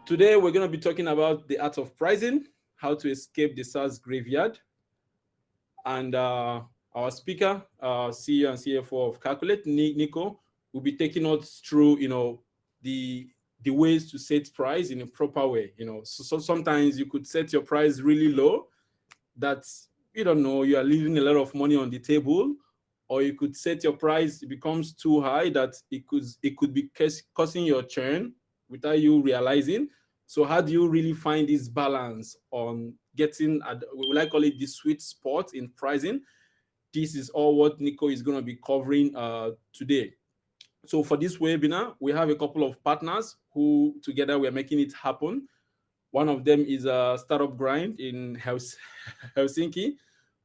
Today, we're going to be talking about the art of pricing, how to escape the SaaS graveyard. And our speaker, CEO and CFO of Calqulate, Niko, will be taking us through, the ways to set price in a proper way. So sometimes you could set your price really low, that you don't know, you are leaving a lot of money on the table, or you could set your price, it becomes too high that it could be causing your churn without you realizing. So how do you really find this balance on getting, we like call it the sweet spot in pricing? This is all what Niko is going to be covering today. So for this webinar, we have a couple of partners who together we're making it happen. One of them is a Startup Grind in Helsinki,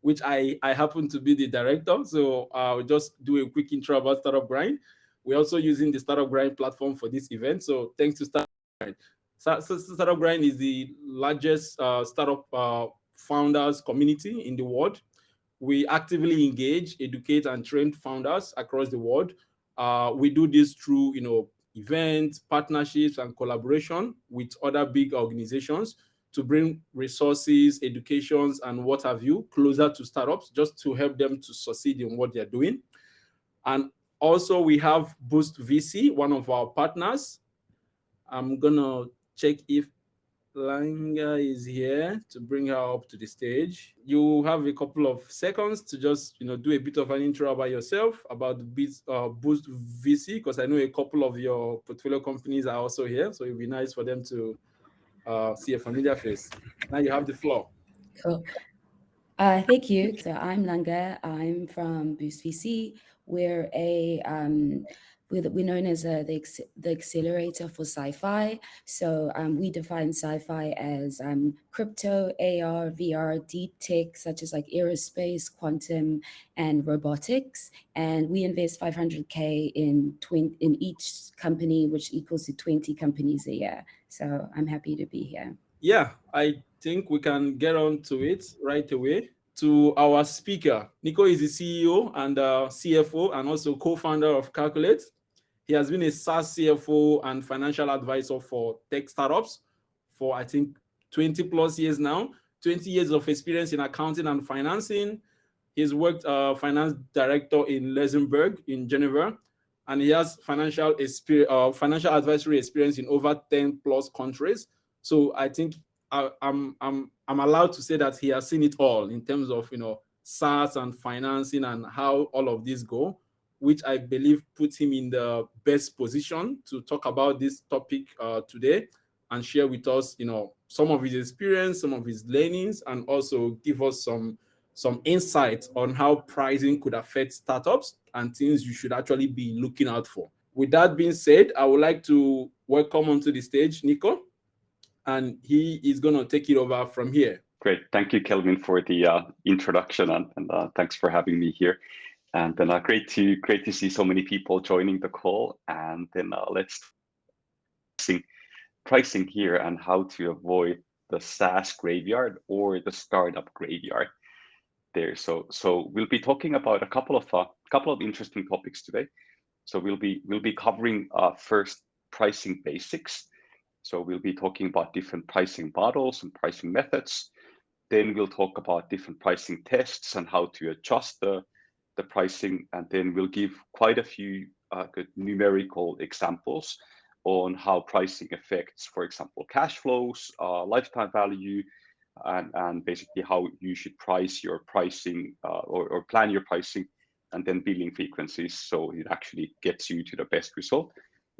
which I happen to be the director. So I'll just do a quick intro about Startup Grind. We're also using the Startup Grind platform for this event. So thanks to Startup Grind. Startup Grind is the largest startup founders community in the world. We actively engage, educate, and train founders across the world. We do this through, events, partnerships, and collaboration with other big organizations to bring resources, educations, and what have you closer to startups, just to help them to succeed in what they're doing. And also we have Boost VC, one of our partners. I'm gonna check if Laine is here to bring her up to the stage. You have a couple of seconds to just do a bit of an intro about yourself, about Boost VC, because I know a couple of your portfolio companies are also here, so it'd be nice for them to see a familiar face. Now you have the floor. Cool. Thank you. So I'm Laine. I'm from Boost VC. We're we're known as the accelerator for sci-fi. So we define sci-fi as crypto, AR, VR, deep tech, such as like aerospace, quantum, and robotics. And we invest 500K in each company, which equals to 20 companies a year. So I'm happy to be here. Yeah, I think we can get on to it right away. To our speaker, Niko is the CEO and CFO and also co-founder of Calqulate. He has been a SaaS CFO and financial advisor for tech startups for, I think, 20 plus years now, 20 years of experience in accounting and financing. He's worked finance director in Luxembourg in Geneva, and he has financial advisory experience in over 10 plus countries. So I think I'm allowed to say that he has seen it all in terms of SaaS and financing and how all of this go, which I believe puts him in the best position to talk about this topic today and share with us, some of his experience, some of his learnings, and also give us some insights on how pricing could affect startups and things you should actually be looking out for. With that being said, I would like to welcome onto the stage Niko, and he is going to take it over from here. Great. Thank you, Kelvin, for the introduction, and thanks for having me here. And then great to see so many people joining the call. And then let's see pricing here and how to avoid the SaaS graveyard or the startup graveyard there. So we'll be talking about a couple of interesting topics today. So we'll be covering first pricing basics. So we'll be talking about different pricing models and pricing methods. Then we'll talk about different pricing tests and how to adjust the pricing. And then we'll give quite a few good numerical examples on how pricing affects, for example, cash flows, lifetime value, and basically how you should price your pricing or plan your pricing, and then billing frequencies so it actually gets you to the best result.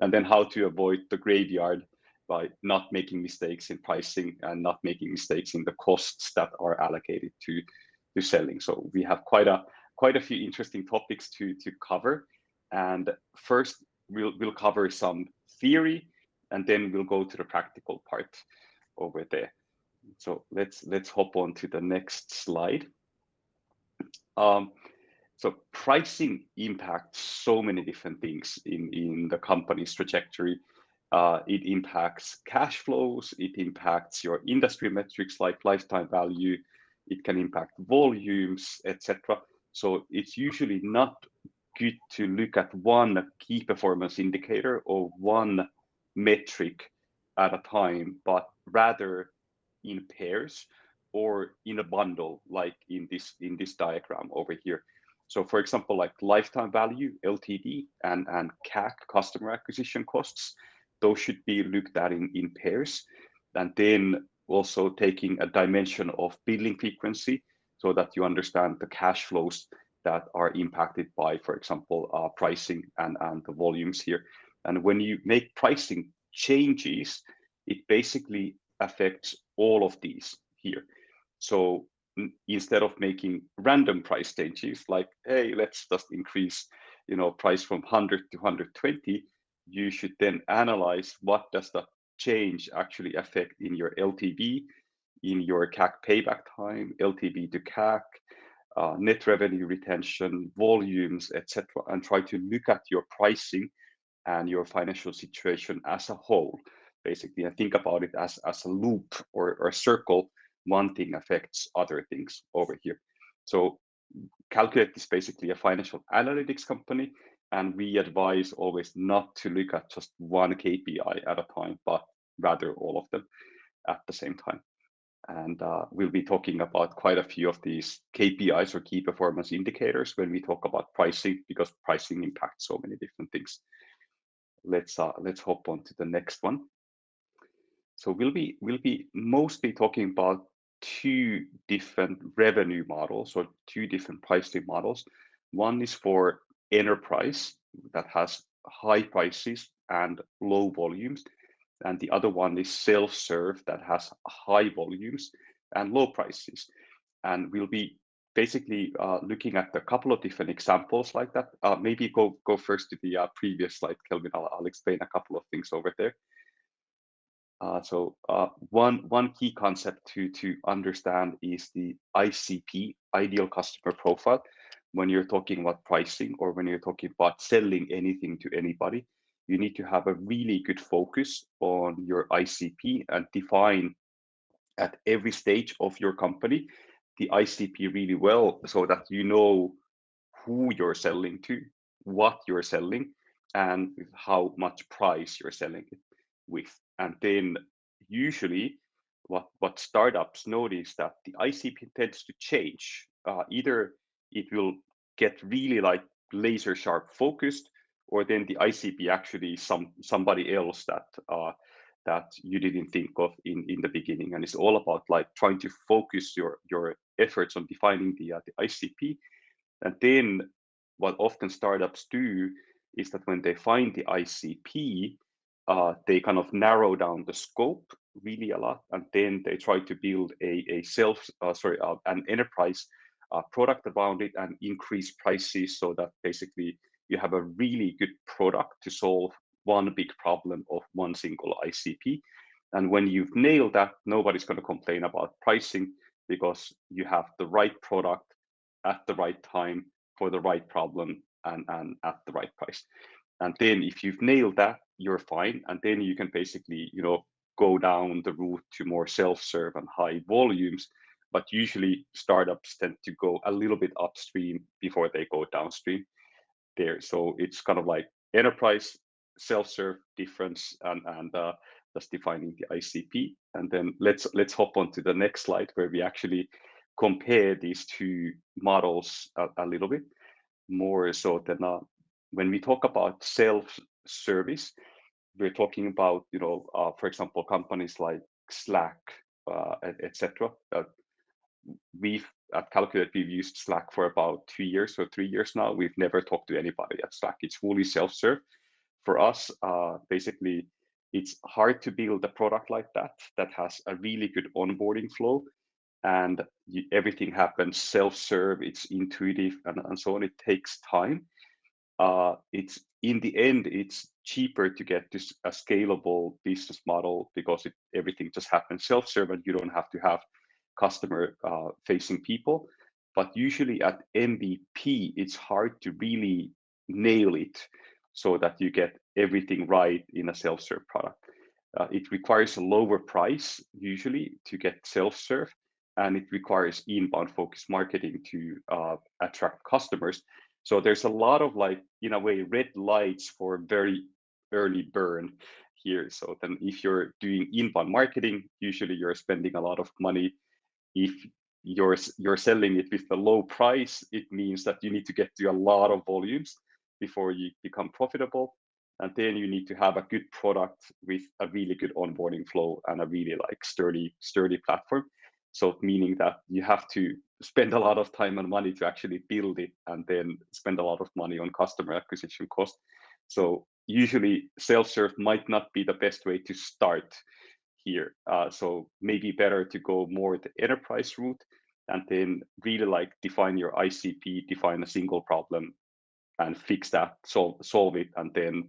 And then how to avoid the graveyard by not making mistakes in pricing and not making mistakes in the costs that are allocated to selling. So we have quite a few interesting topics to cover. And first we'll cover some theory, and then we'll go to the practical part over there. So let's hop on to the next slide. So pricing impacts so many different things in the company's trajectory. It impacts cash flows, it impacts your industry metrics like lifetime value, it can impact volumes, etc. So it's usually not good to look at one key performance indicator or one metric at a time, but rather in pairs or in a bundle, like in this diagram over here. So for example, like lifetime value, LTV, and CAC, customer acquisition costs, those should be looked at in pairs. And then also taking a dimension of billing frequency so that you understand the cash flows that are impacted by, for example, pricing and the volumes here. And when you make pricing changes, it basically affects all of these here. So instead of making random price changes, like, hey, let's just increase, price from 100 to 120, you should then analyze what does that change actually affect in your LTV, in your CAC payback time, LTV to CAC, net revenue retention, volumes, etc., and try to look at your pricing and your financial situation as a whole, basically, and think about it as a loop or a circle. One thing affects other things over here. So Calqulate is basically a financial analytics company, and we advise always not to look at just one KPI at a time, but rather all of them at the same time. And we'll be talking about quite a few of these KPIs or key performance indicators when we talk about pricing, because pricing impacts so many different things. Let's hop on to the next one. So we'll be mostly talking about two different revenue models or two different pricing models. One is for enterprise that has high prices and low volumes, and the other one is self-serve that has high volumes and low prices. And we'll be basically looking at a couple of different examples like that. Maybe go first to the previous slide, Kelvin. I'll explain a couple of things over there. So one key concept to understand is the ICP, ideal customer profile. When you're talking about pricing or when you're talking about selling anything to anybody, you need to have a really good focus on your ICP and define at every stage of your company the ICP really well, so that you know who you're selling to, what you're selling, and how much price you're selling it with. And then usually what startups notice that the ICP tends to change. Either it will get really like laser sharp focused, or then the ICP actually somebody else that you didn't think of in the beginning. And it's all about like trying to focus your efforts on defining the ICP. And then what often startups do is that when they find the ICP, they kind of narrow down the scope really a lot, and then they try to build an enterprise product around it and increase prices so that basically you have a really good product to solve one big problem of one single ICP. And when you've nailed that, nobody's going to complain about pricing, because you have the right product at the right time for the right problem and at the right price. And then if you've nailed that, you're fine. And then you can basically, go down the route to more self-serve and high volumes. But usually startups tend to go a little bit upstream before they go downstream there. So it's kind of like enterprise, self-serve difference, and just defining the ICP. And then let's hop on to the next slide, where we actually compare these two models a little bit more. So then when we talk about self-service, we're talking about, for example, companies like Slack, etc. We've at Calqulate, we've used Slack for about 2 years or 3 years now. We've never talked to anybody at Slack. It's fully self-serve. For us, basically, it's hard to build a product like that has a really good onboarding flow, and everything happens self-serve. It's intuitive and so on. It takes time. It's in the end, it's cheaper to get to a scalable business model because everything just happens self-serve, and you don't have to have customer facing people. But usually at MVP, it's hard to really nail it so that you get everything right in a self-serve product. It requires a lower price usually to get self-serve, and it requires inbound focused marketing to attract customers. So there's a lot of, like, in a way, red lights for very early burn here. So then if you're doing inbound marketing, usually you're spending a lot of money. If you're selling it with a low price, it means that you need to get to a lot of volumes before you become profitable. And then you need to have a good product with a really good onboarding flow and a really like sturdy platform. So meaning that you have to spend a lot of time and money to actually build it, and then spend a lot of money on customer acquisition cost. So usually self-serve might not be the best way to start here. So maybe better to go more the enterprise route, and then really like define your ICP, define a single problem and fix that, solve it, and then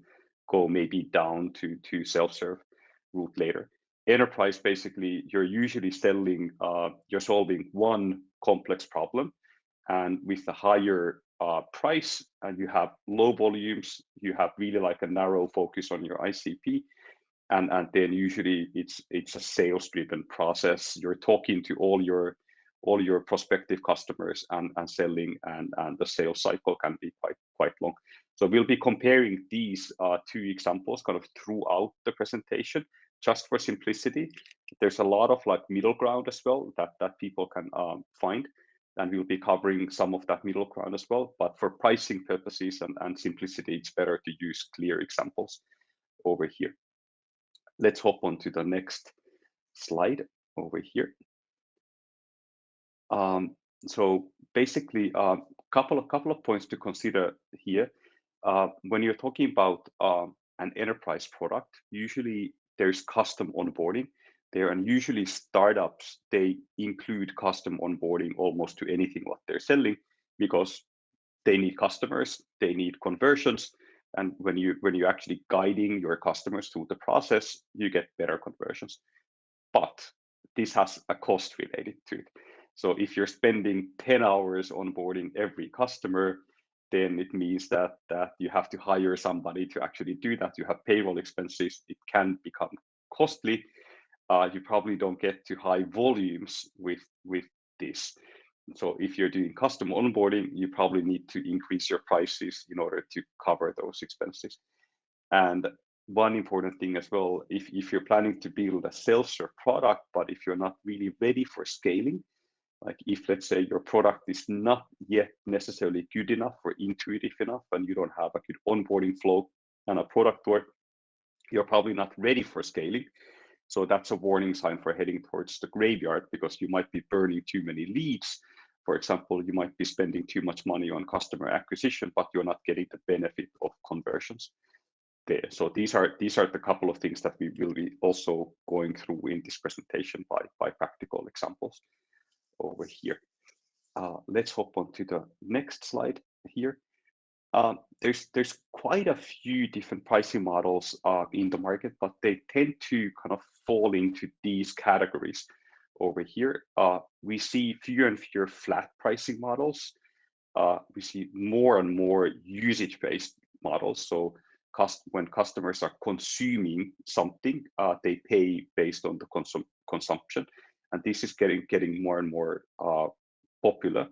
go maybe down to self-serve route later. Enterprise, basically, you're usually you're solving one complex problem, and with a higher price, and you have low volumes, you have really like a narrow focus on your ICP, and then usually it's a sales driven process. You're talking to all your prospective customers and selling, and the sales cycle can be quite long. So we'll be comparing these two examples kind of throughout the presentation, just for simplicity. There's a lot of like middle ground as well that people can find, and we'll be covering some of that middle ground as well. But for pricing purposes and simplicity, it's better to use clear examples over here. Let's hop on to the next slide over here. So basically, couple of points to consider here. When you're talking about an enterprise product, usually there's custom onboarding there, and usually startups, they include custom onboarding almost to anything what they're selling, because they need customers, they need conversions, and when you're actually guiding your customers through the process, you get better conversions. But this has a cost related to it. So if you're spending 10 hours onboarding every customer, then it means that you have to hire somebody to actually do that. You have payroll expenses. It can become costly. You probably don't get to high volumes with this. So if you're doing custom onboarding, you probably need to increase your prices in order to cover those expenses. And one important thing as well, if you're planning to build a self-serve product, but if you're not really ready for scaling, like if, let's say, your product is not yet necessarily good enough or intuitive enough, and you don't have a good onboarding flow and a product work, you're probably not ready for scaling. So that's a warning sign for heading towards the graveyard, because you might be burning too many leads. For example, you might be spending too much money on customer acquisition, but you're not getting the benefit of conversions there. So these are the couple of things that we will be also going through in this presentation by practical examples over here. Let's hop on to the next slide here. There's quite a few different pricing models in the market, but they tend to kind of fall into these categories over here. We see fewer and fewer flat pricing models. We see more and more usage-based models. So when customers are consuming something, they pay based on the consumption, and this is getting more and more popular.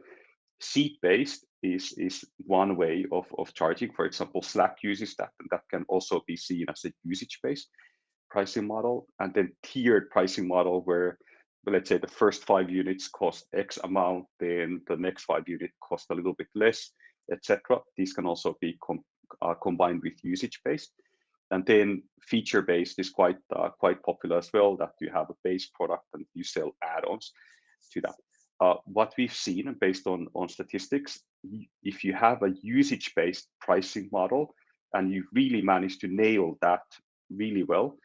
Seat-based is one way of charging. For example, Slack uses that, and that can also be seen as a usage-based pricing model. And then tiered pricing model, where, let's say, the first 5 units cost X amount, then the next 5 units cost a little bit less, etc. These can also be combined with usage-based. And then feature-based is quite popular as well, that you have a base product and you sell add-ons to that. What we've seen based on statistics, if you have a usage-based pricing model and you really manage to nail that really well,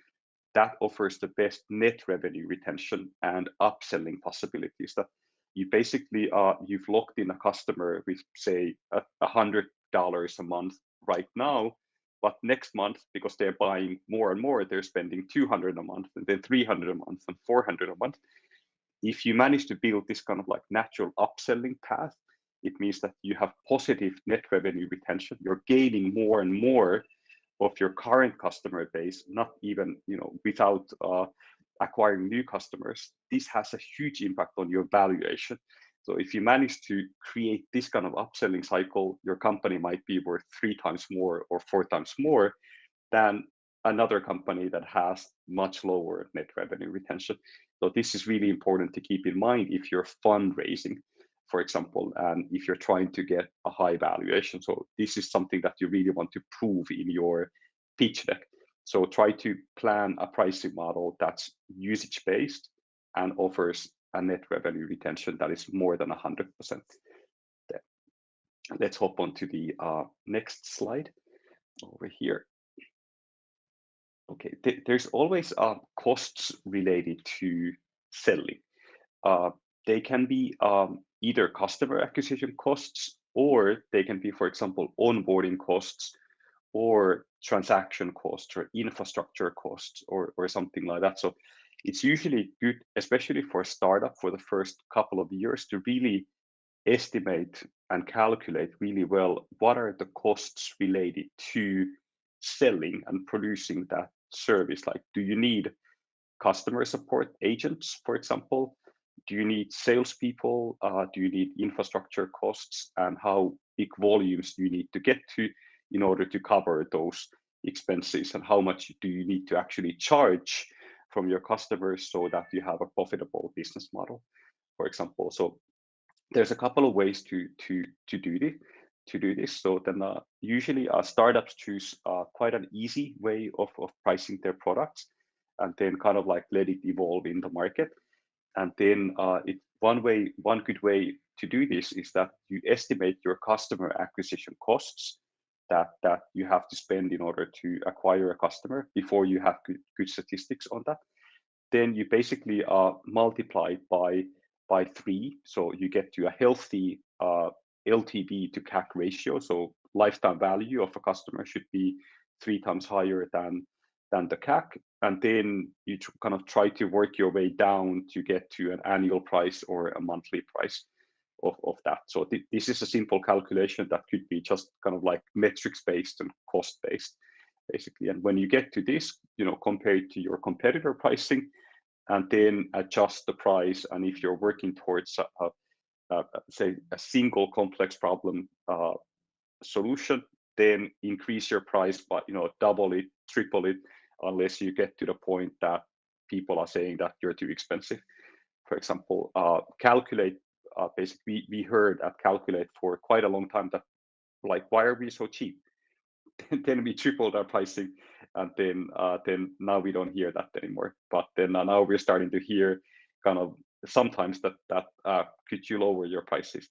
that offers the best net revenue retention and upselling possibilities. That you basically you've locked in a customer with, say, $100 a month right now, but next month, because they're buying more and more, they're spending $200 a month, and then $300 a month, and $400 a month. If you manage to build this kind of like natural upselling path, it means that you have positive net revenue retention. You're gaining more and more of your current customer base, not even, without acquiring new customers. This has a huge impact on your valuation, So if you manage to create this kind of upselling cycle, your company might be worth 3 times more or 4 times more than another company that has much lower net revenue retention. So this is really important to keep in mind if you're fundraising, for example, and if you're trying to get a high valuation. So this is something that you really want to prove in your pitch deck. So try to plan a pricing model that's usage-based and offers a net revenue retention that is more than 100%. Let's hop on to the next slide over here. Okay, there's always costs related to selling. They can be either customer acquisition costs, or they can be, for example, onboarding costs, or transaction costs, or infrastructure costs, or something like that. So it's usually good, especially for a startup, for the first couple of years, to really estimate and calculate really well what are the costs related to selling and producing that service. Like, do you need customer support agents, for example? Do you need salespeople? Do you need infrastructure costs? And how big volumes do you need to get to in order to cover those expenses? And how much do you need to actually charge from your customers so that you have a profitable business model, for example? So there's a couple of ways to do this. So then usually startups choose quite an easy way of pricing their products, and then kind of like let it evolve in the market. And then one good way to do this is that you estimate your customer acquisition costs that you have to spend in order to acquire a customer before you have good statistics on that. Then you basically multiply by 3, so you get to a healthy LTV to CAC ratio. So lifetime value of a customer should be 3 times higher than the CAC, and then you kind of try to work your way down to get to an annual price or a monthly price of that. So this is a simple calculation that could be just kind of like metrics based and cost based, basically. And when you get to this, compare it to your competitor pricing, and then adjust the price. And if you're working towards say a single complex problem solution, then increase your price by double it, triple it, unless you get to the point that people are saying that you're too expensive. For example, Calqulate, basically we heard at Calqulate for quite a long time that, like, why are we so cheap? Then we tripled our pricing, and then now we don't hear that anymore. But then now we're starting to hear kind of sometimes that could you lower your prices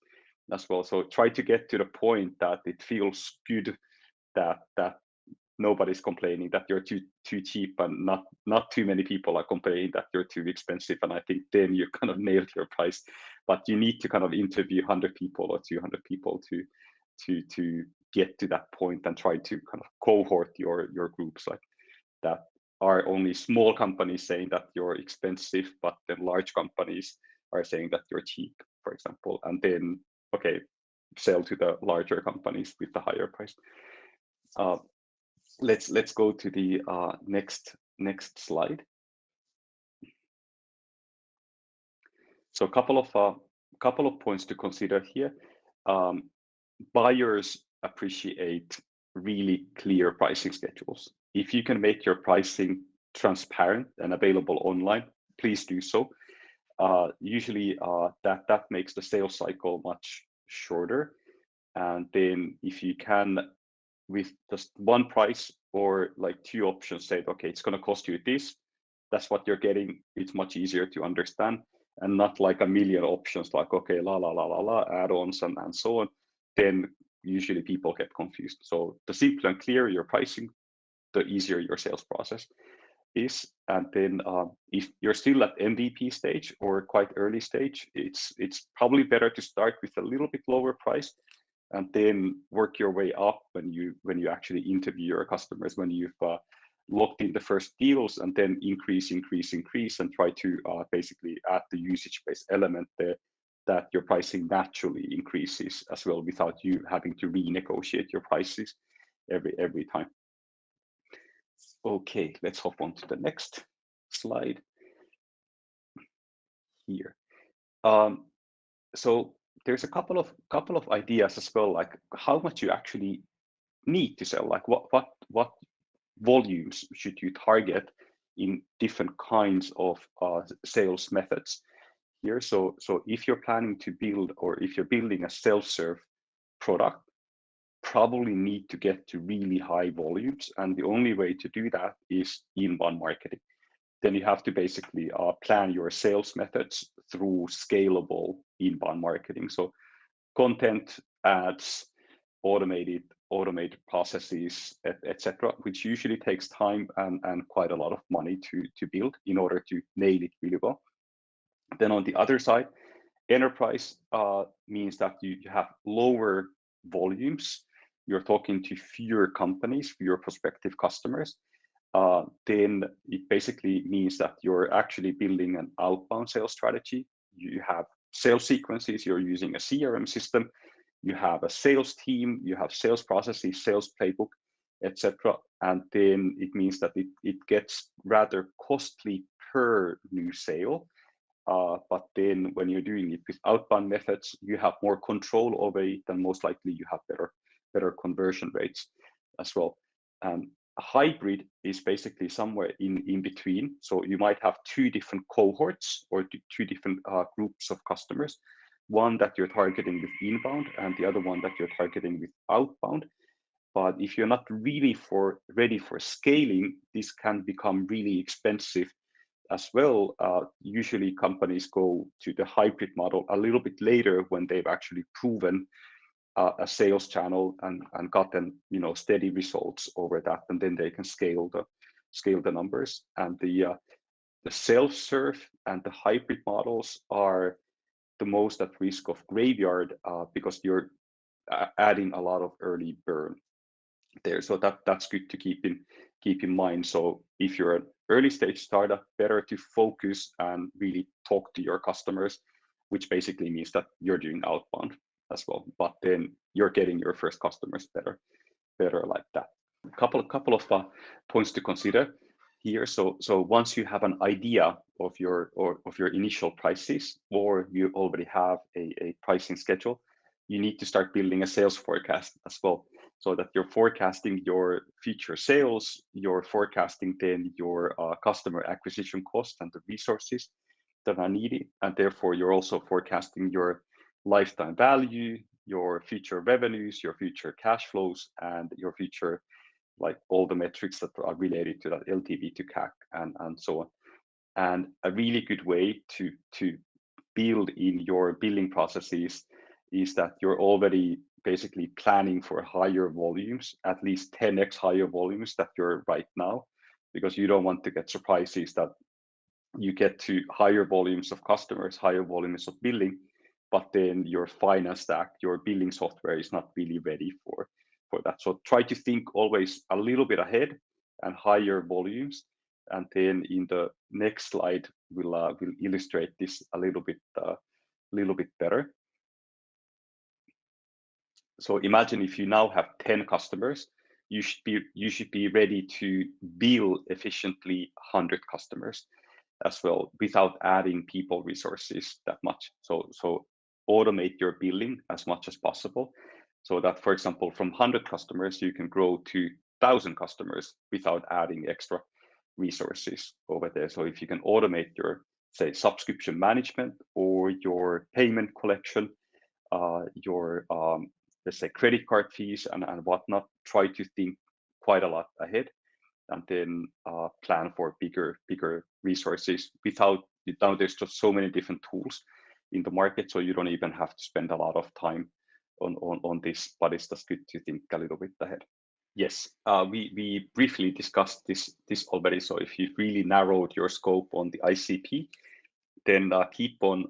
as well. So try to get to the point that it feels good, that nobody's complaining that you're too cheap, and not too many people are complaining that you're too expensive. And I think then you kind of nailed your price. But you need to kind of interview 100 people or 200 people to get to that point, and try to kind of cohort your groups, like that are only small companies saying that you're expensive, but then large companies are saying that you're cheap, for example, and then sell to the larger companies with the higher price. Let's go to the next slide. So a couple of points to consider here. Buyers appreciate really clear pricing schedules. If you can make your pricing transparent and available online, please do so. Usually that makes the sales cycle much shorter. And then if you can, with just one price or like 2 options, say, okay, it's going to cost you this, that's what you're getting. It's much easier to understand, and not like a million options, like, okay, add-ons and so on. Then usually people get confused. So the simpler and clearer your pricing, the easier your sales process is. And then if you're still at MVP stage or quite early stage, it's probably better to start with a little bit lower price, and then work your way up when you actually interview your customers, when you've locked in the first deals, and then increase, and try to basically add the usage-based element there, that your pricing naturally increases as well, without you having to renegotiate your prices every time. Okay, let's hop on to the next slide here. So there's a couple of ideas as well, like how much you actually need to sell, like what volumes should you target in different kinds of sales methods here. So if you're planning to build, or if you're building a self-serve product, probably need to get to really high volumes, and the only way to do that is inbound marketing. Then you have to basically plan your sales methods through scalable inbound marketing. So content, ads, automated processes, etc., which usually takes time and quite a lot of money to build in order to nail it really well. Then on the other side, enterprise means that you have lower volumes. You're talking to fewer companies, fewer prospective customers. Then it basically means that you're actually building an outbound sales strategy. You have sales sequences, you're using a CRM system, you have a sales team, you have sales processes, sales playbook, etc. And then it means that it gets rather costly per new sale. But then when you're doing it with outbound methods, you have more control over it, and most likely you have better conversion rates as well. A hybrid is basically somewhere in between. So you might have two different cohorts or two different groups of customers, one that you're targeting with inbound and the other one that you're targeting with outbound. But if you're not really ready for scaling, this can become really expensive as well. Usually companies go to the hybrid model a little bit later when they've actually proven a sales channel and gotten steady results over that, and then they can scale the numbers. And the self-serve and the hybrid models are the most at risk of graveyard because you're adding a lot of early burn there. So that's good to keep in mind. So if you're an early stage startup, better to focus and really talk to your customers, which basically means that you're doing outbound as well, but then you're getting your first customers better like that. Couple of points to consider here. So once you have an idea of your initial prices, or you already have a pricing schedule, you need to start building a sales forecast as well, so that you're forecasting your future sales, you're forecasting then your customer acquisition cost and the resources that are needed, and therefore you're also forecasting your lifetime value, your future revenues, your future cash flows, and your future, like all the metrics that are related to that, LTV to CAC and so on. And a really good way to build in your billing processes is that you're already basically planning for higher volumes, at least 10x higher volumes that you're right now, because you don't want to get surprises that you get to higher volumes of customers, higher volumes of billing, but then your finance stack, your billing software is not really ready for that. So try to think always a little bit ahead and higher volumes. And then in the next slide, we'll illustrate this a little bit better. So imagine if you now have 10 customers, you should be ready to bill efficiently 100 customers as well, without adding people resources that much. So automate your billing as much as possible, so that, for example, from 100 customers, you can grow to 1,000 customers without adding extra resources over there. So if you can automate your, say, subscription management or your payment collection, your let's say credit card fees and whatnot, try to think quite a lot ahead, and then plan for bigger resources. Now there's just so many different tools in the market, so you don't even have to spend a lot of time on this, but it's just good to think a little bit ahead. Yes, we briefly discussed this already. So if you've really narrowed your scope on the ICP, then keep on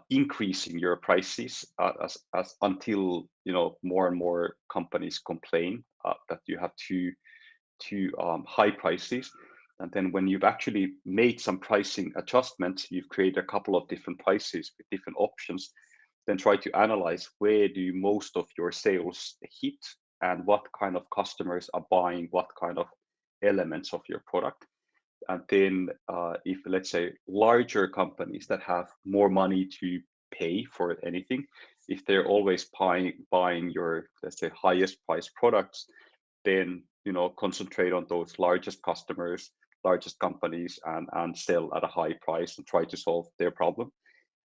increasing your prices as until more and more companies complain that you have too high prices. And then when you've actually made some pricing adjustments, you've created a couple of different prices with different options, then try to analyze where do most of your sales hit and what kind of customers are buying what kind of elements of your product. And then if, let's say, larger companies that have more money to pay for anything, if they're always buying your, let's say, highest price products, then concentrate on those largest customers, largest companies, and sell at a high price and try to solve their problem.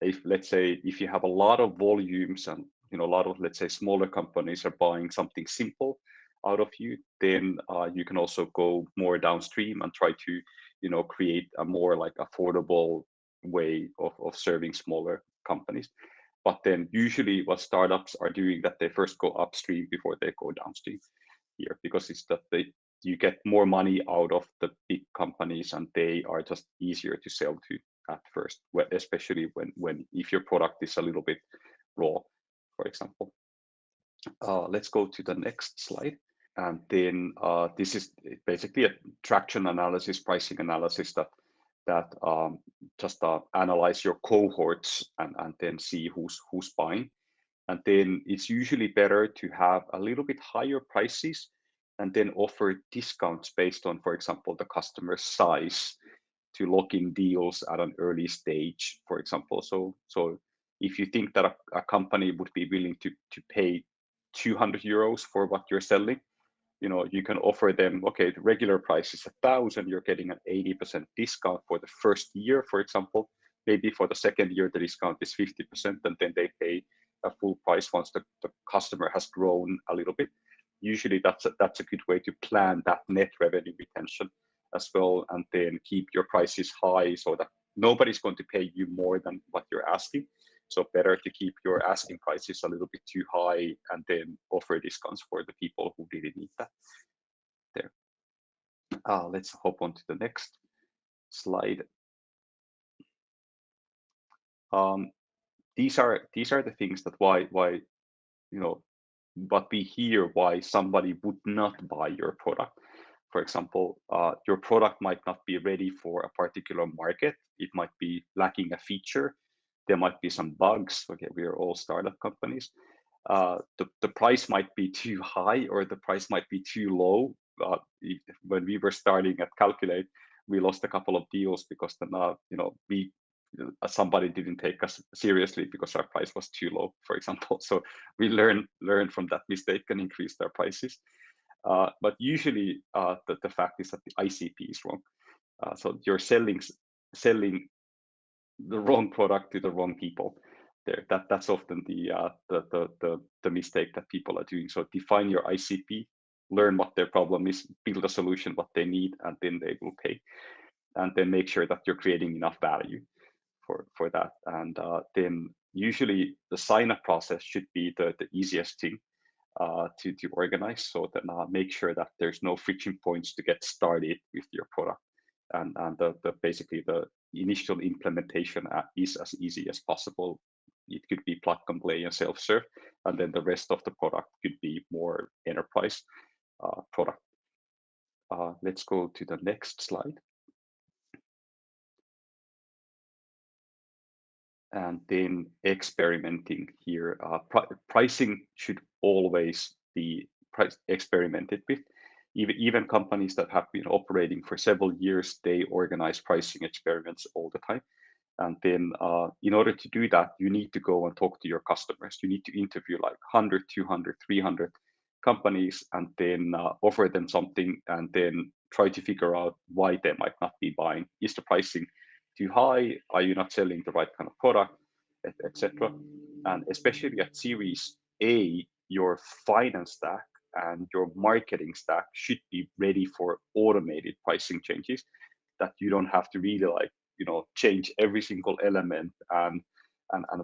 If, let's say, if you have a lot of volumes and a lot of, let's say, smaller companies are buying something simple out of you, then you can also go more downstream and try to create a more like affordable way of serving smaller companies. But then usually what startups are doing, that they first go upstream before they go downstream here, because it's that you get more money out of the big companies and they are just easier to sell to at first, especially when if your product is a little bit raw, for example. Let's go to the next slide. And then this is basically a traction analysis, pricing analysis that just analyze your cohorts and then see who's buying. And then it's usually better to have a little bit higher prices and then offer discounts based on, for example, the customer size, to lock in deals at an early stage, for example. So if you think that a company would be willing to pay 200 euros for what you're selling, you can offer them, okay, the regular price is 1,000, you're getting an 80% discount for the first year, for example. Maybe for the second year, the discount is 50%, and then they pay a full price once the customer has grown a little bit. Usually that's a good way to plan that net revenue retention as well, and then keep your prices high so that nobody's going to pay you more than what you're asking. So better to keep your asking prices a little bit too high and then offer discounts for the people who really need that. There. Let's hop on to the next slide. These are the things that why what we hear why somebody would not buy your product. For example, your product might not be ready for a particular market. It might be lacking a feature. There might be some bugs. Okay, we are all startup companies. The price might be too high or the price might be too low. When we were starting at Calqulate, we lost a couple of deals because somebody didn't take us seriously because our price was too low, for example. So we learned from that mistake and increased our prices. But usually the fact is that the ICP is wrong. So you're selling the wrong product to the wrong people. There, that's often the mistake that people are doing. So define your ICP, learn what their problem is, build a solution what they need, and then they will pay. And then make sure that you're creating enough value for that. And then usually the sign-up process should be the easiest thing to organize. So then make sure that there's no friction points to get started with your product. And basically the initial implementation is as easy as possible. It could be plug and play and self-serve, and then the rest of the product could be more enterprise product. Let's go to the next slide. And then experimenting here. Pricing should always be experimented with. Even companies that have been operating for several years, they organize pricing experiments all the time. And then in order to do that, you need to go and talk to your customers. You need to interview like 100, 200, 300 companies and then offer them something and then try to figure out why they might not be buying. Is the pricing too high? Are you not selling the right kind of product, etc.? And especially at Series A, your finance stack and your marketing stack should be ready for automated pricing changes, that you don't have to really change every single element and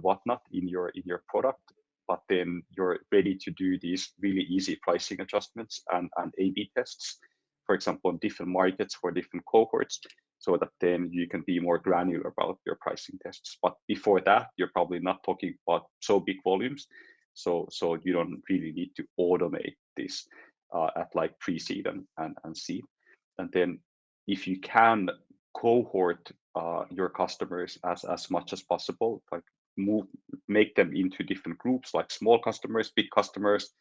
whatnot in your product, but then you're ready to do these really easy pricing adjustments and A/B tests, for example, in different markets for different cohorts, so that then you can be more granular about your pricing tests. But before that, you're probably not talking about so big volumes, so you don't really need to automate this at like pre-seed and seed. And then if you can cohort your customers as much as possible, like make them into different groups, like small customers, big customers,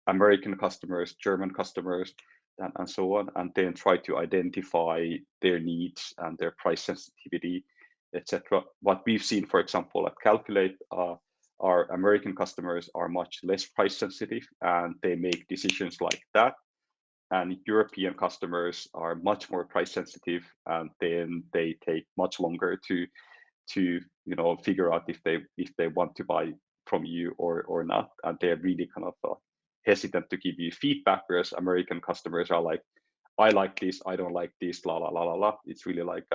American customers, German customers, and so on, and then try to identify their needs and their price sensitivity, etc. What we've seen, for example, at Calqulate, our American customers are much less price sensitive, and they make decisions like that. And European customers are much more price sensitive, and then they take much longer to figure out if they want to buy from you or not, and they're really kind of hesitant to give you feedback, whereas American customers are like, I like this, I don't like this, la la la la la. It's really like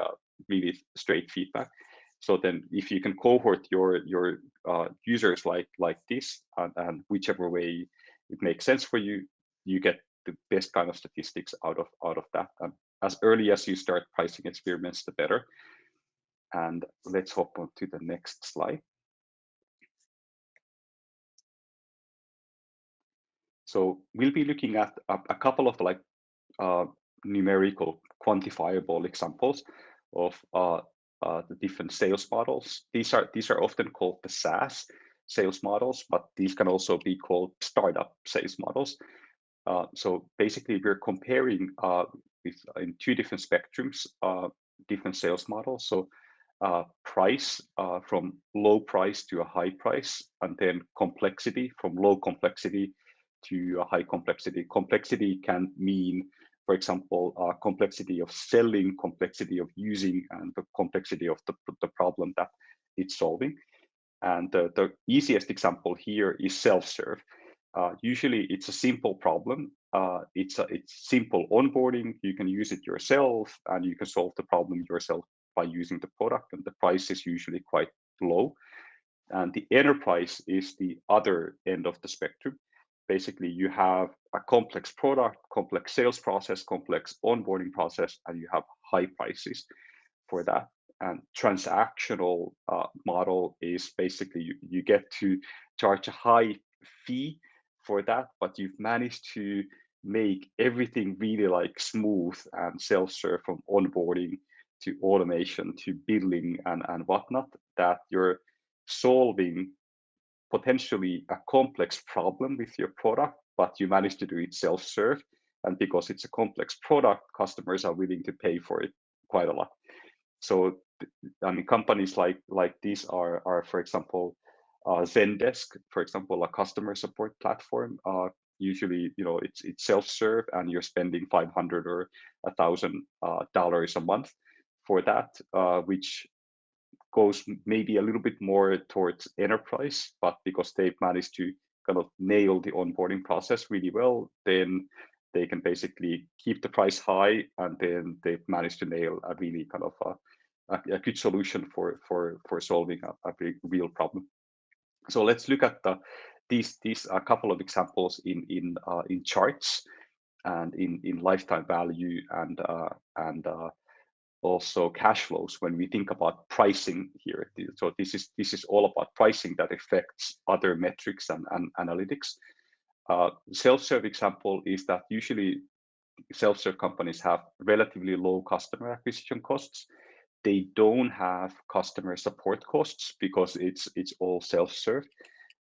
really straight feedback. So then if you can cohort your users like this, and whichever way it makes sense for you, you get the best kind of statistics out of that. And as early as you start pricing experiments, the better. And let's hop on to the next slide. So we'll be looking at a couple of like numerical quantifiable examples of the different sales models. These are often called the SaaS sales models, but these can also be called startup sales models. So basically, we're comparing in two different spectrums, different sales models. So price from low price to a high price, and then complexity from low complexity to a high complexity. Complexity can mean, for example, complexity of selling, complexity of using, and the complexity of the problem that it's solving. And the easiest example here is self-serve. Usually it's a simple problem. It's simple onboarding. You can use it yourself, and you can solve the problem yourself by using the product, and the price is usually quite low. And the enterprise is the other end of the spectrum. Basically, you have a complex product, complex sales process, complex onboarding process, and you have high prices for that. And transactional model is basically you get to charge a high fee for that, but you've managed to make everything really like smooth and self-serve, from onboarding to automation to billing and whatnot, that you're solving potentially a complex problem with your product, but you manage to do it self-serve. And because it's a complex product, customers are willing to pay for it quite a lot. So I mean, companies like these are for example, Zendesk, for example, a customer support platform. Usually, it's self-serve, and you're spending $500 or $1,000 a month for that, which goes maybe a little bit more towards enterprise. But because they've managed to kind of nail the onboarding process really well, then they can basically keep the price high, and then they've managed to nail a really kind of a good solution for solving a big real problem. So let's look at these a couple of examples in charts and in lifetime value and also cash flows when we think about pricing here. So this is all about pricing that affects other metrics and analytics. Self-serve example is that usually self-serve companies have relatively low customer acquisition costs. They don't have customer support costs because it's all self-serve.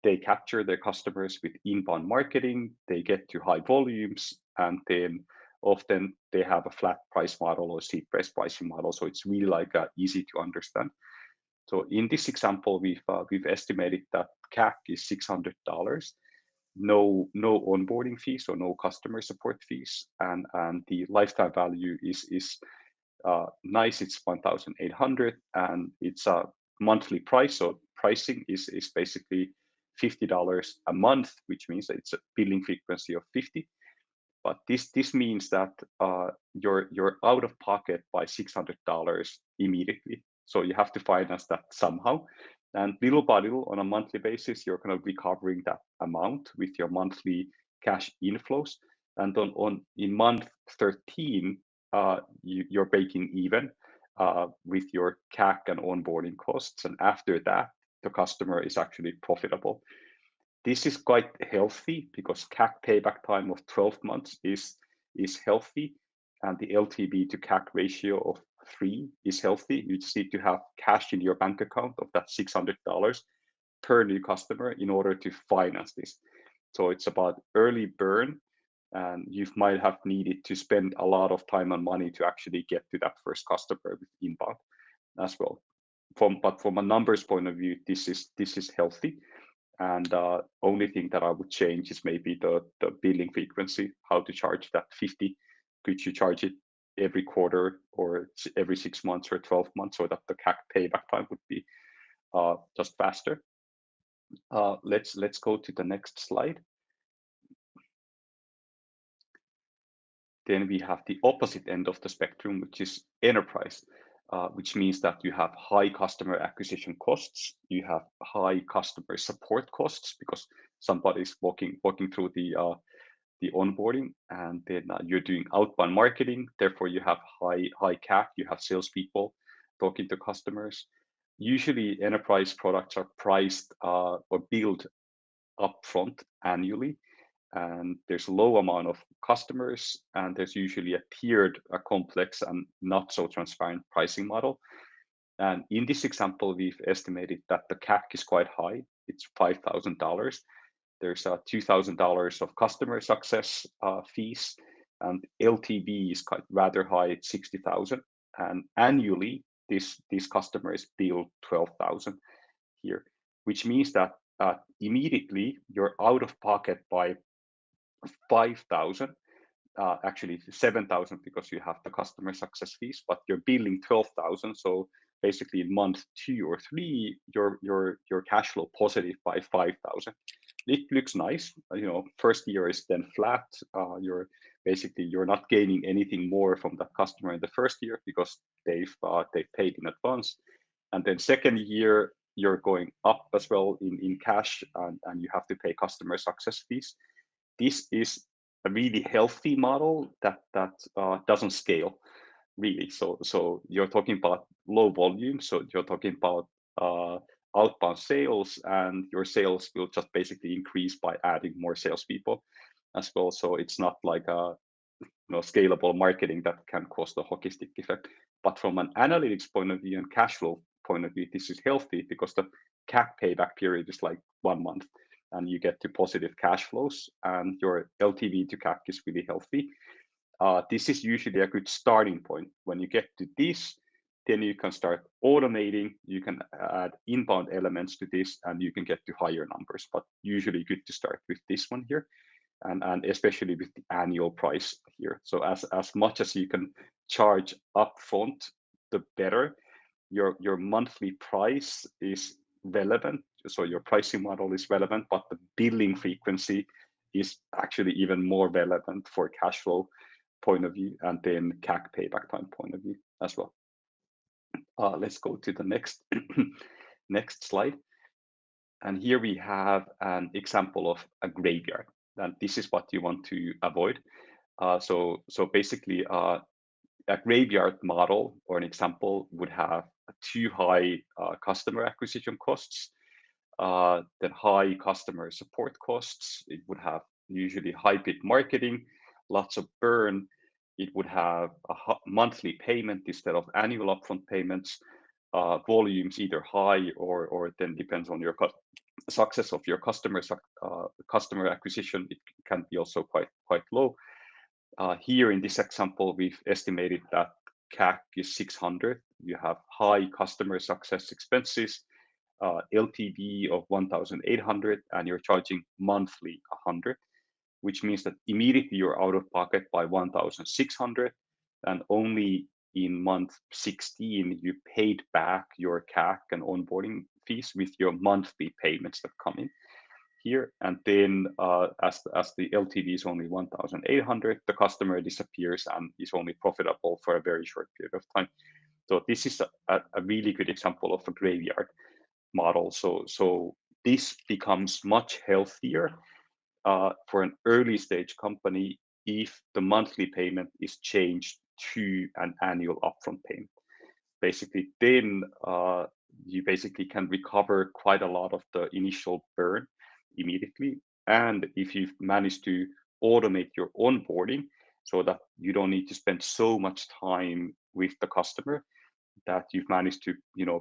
They capture their customers with inbound marketing. They get to high volumes, and then often they have a flat price model or seat-based pricing model. So it's really like easy to understand. So in this example, we've estimated that CAC is $600. No onboarding fees, so no customer support fees, and the lifetime value is nice. It's 1,800, and it's a monthly price. So pricing is basically $50 a month, which means that it's a billing frequency of 50. But this means that you're out of pocket by $600 immediately. So you have to finance that somehow. And little by little, on a monthly basis, you're kind of recovering that amount with your monthly cash inflows. And in month 13, you're breaking even with your CAC and onboarding costs. And after that, the customer is actually profitable. This is quite healthy because CAC payback time of 12 months is healthy, and the LTV to CAC ratio of 3 is healthy. You just need to have cash in your bank account of that $600 per new customer in order to finance this. So it's about early burn, and you might have needed to spend a lot of time and money to actually get to that first customer with inbound as well. But from a numbers point of view, this is healthy. And only thing that I would change is maybe the billing frequency, how to charge that 50. Could you charge it every quarter or every 6 months or 12 months, so that the CAC payback time would be just faster? Let's go to the next slide. Then we have the opposite end of the spectrum, which is enterprise, which means that you have high customer acquisition costs, you have high customer support costs because somebody's walking through the onboarding, and then you're doing outbound marketing. Therefore, you have high CAC. You have salespeople talking to customers. Usually, enterprise products are priced or built upfront annually, and there's a low amount of customers, and there's usually a tiered, a complex and not so transparent pricing model. And in this example, we've estimated that the CAC is quite high. It's $5,000. There's $2,000 of customer success fees, and LTV is rather high at 60,000. And annually, these customers bill 12,000 here, which means that immediately you're out of pocket by 5,000, actually 7,000 because you have the customer success fees, but you're billing 12,000. So basically in month 2 or 3, your cash flow positive by 5,000. It looks nice. First year is then flat. You're not gaining anything more from that customer in the first year because they've paid in advance. And then second year, you're going up as well in cash, and you have to pay customer success fees. This is a really healthy model that doesn't scale really. So you're talking about low volume. So you're talking about outbound sales, and your sales will just basically increase by adding more salespeople as well. So it's not like a scalable marketing that can cause the hockey stick effect. But from an analytics point of view and cash flow point of view, this is healthy because the CAC payback period is like 1 month, and you get to positive cash flows, and your LTV to CAC is really healthy. This is usually a good starting point. When you get to this, then you can start automating, you can add inbound elements to this, and you can get to higher numbers. But usually good to start with this one here, and especially with the annual price here. So as much as you can charge upfront, the better. Your monthly price is relevant, so your pricing model is relevant, but the billing frequency is actually even more relevant for cash flow point of view, and then CAC payback time point of view as well. Let's go to the next next slide. And here we have an example of a graveyard, and this is what you want to avoid. So basically, a graveyard model or an example would have too high customer acquisition costs, then high customer support costs. It would have usually high bid marketing, lots of burn. It would have a monthly payment instead of annual upfront payments. Volumes either high or then depends on your success of your customer acquisition. It can be also quite low. Here in this example, we've estimated that CAC is 600. You have high customer success expenses, LTV of 1,800, and you're charging monthly 100, which means that immediately you're out of pocket by 1,600, and only in month 16 you paid back your CAC and onboarding fees with your monthly payments that come in here. And then as the LTV is only 1,800, the customer disappears and is only profitable for a very short period of time. So this is a really good example of a graveyard model. So this becomes much healthier for an early stage company if the monthly payment is changed to an annual upfront payment. Basically, then you basically can recover quite a lot of the initial burn immediately. And if you've managed to automate your onboarding so that you don't need to spend so much time with the customer, that you've managed to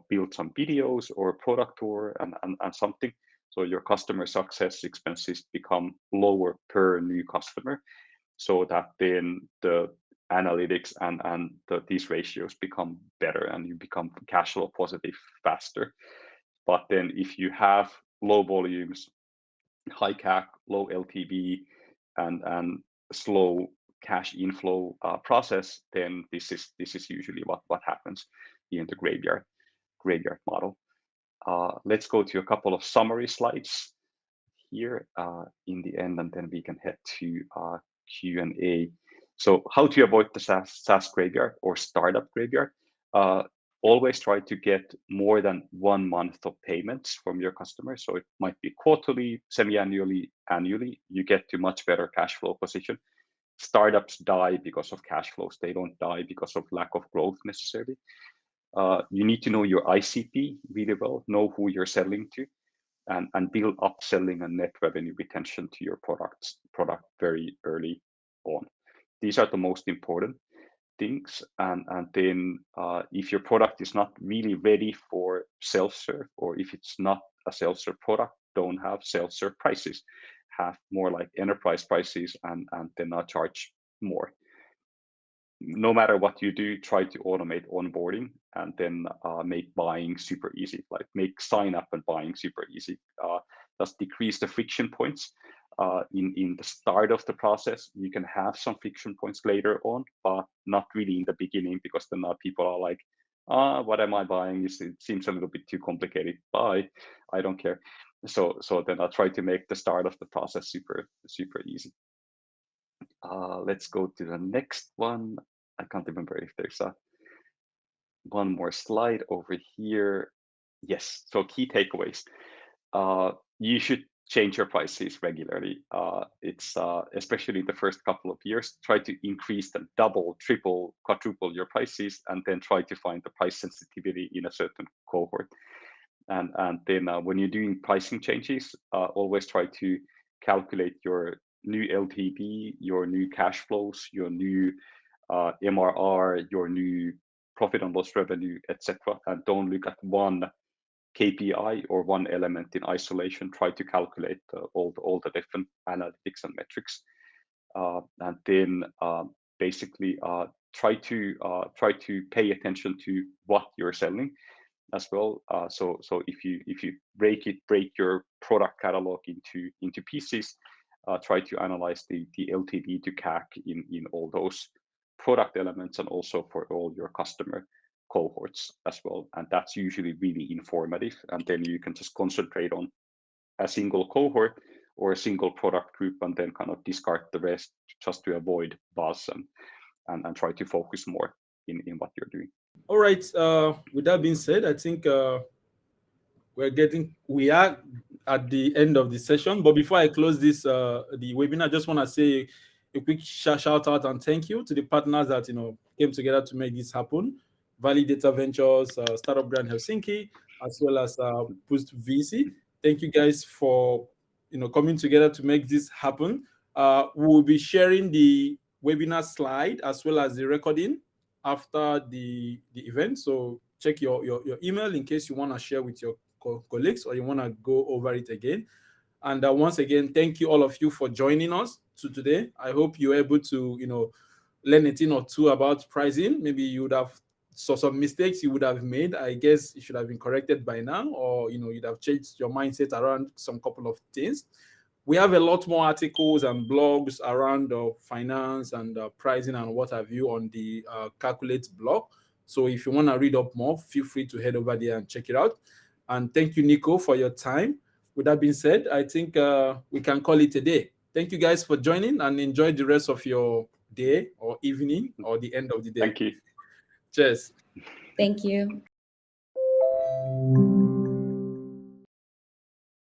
build some videos or a product tour and something, so your customer success expenses become lower per new customer, so that then the analytics and these ratios become better and you become cash flow positive faster. But then if you have low volumes, high CAC, low LTV, and slow cash inflow process, then this is usually what happens in the graveyard model. Let's go to a couple of summary slides here in the end, and then we can head to Q&A. So how to avoid the SaaS graveyard or startup graveyard? Always try to get more than 1 month of payments from your customers. So it might be quarterly, semi-annually, annually. You get to much better cash flow position. Startups die because of cash flows. They don't die because of lack of growth necessarily. You need to know your ICP really well, know who you're selling to, and build upselling and net revenue retention to your product very early on. These are the most important things. And then if your product is not really ready for self-serve, or if it's not a self-serve product, don't have self-serve prices. Have more like enterprise prices and then charge more. No matter what you do, try to automate onboarding and then make buying super easy, like make sign up and buying super easy. Just decrease the friction points in the start of the process. You can have some friction points later on, but not really in the beginning, because then people are like, what am I buying? It seems a little bit too complicated. Bye, I don't care. So then I'll try to make the start of the process super easy. Let's go to the next one. I can't remember if there's one more slide over here. Yes, so key takeaways. You should change your prices regularly. It's especially in the first couple of years, try to increase them, double, triple, quadruple your prices, and then try to find the price sensitivity in a certain cohort. And then when you're doing pricing changes, always try to calculate your new LTV, your new cash flows, your new MRR, your new profit and loss revenue, etc. And don't look at one KPI or one element in isolation. Try to calculate all the different analytics and metrics, and then basically try to pay attention to what you're selling as well. So if you break your product catalog into pieces, try to analyze the LTV to CAC in all those product elements, and also for all your customer cohorts as well. And that's usually really informative. And then you can just concentrate on a single cohort or a single product group, and then kind of discard the rest just to avoid buzz and try to focus more in what you're doing. All right. With that being said, I think we are at the end of the session. But before I close this the webinar, I just want to say a quick shout out and thank you to the partners that came together to make this happen. Valley Data Ventures, Startup Grand Helsinki, as well as Boost VC. Thank you guys for coming together to make this happen. We will be sharing the webinar slide as well as the recording after the event. So check your email in case you want to share with your colleagues or you want to go over it again. And once again, thank you all of you for joining us today. I hope you're able to learn a thing or two about pricing. Maybe you would have saw some mistakes you would have made. I guess it should have been corrected by now, or you'd have changed your mindset around some couple of things. We have a lot more articles and blogs around finance and pricing and what have you on the Calqulate blog. So if you want to read up more, feel free to head over there and check it out. And thank you, Niko, for your time. With that being said, I think we can call it a day. Thank you guys for joining, and enjoy the rest of your day or evening or the end of the day. Thank you. Cheers. Thank you.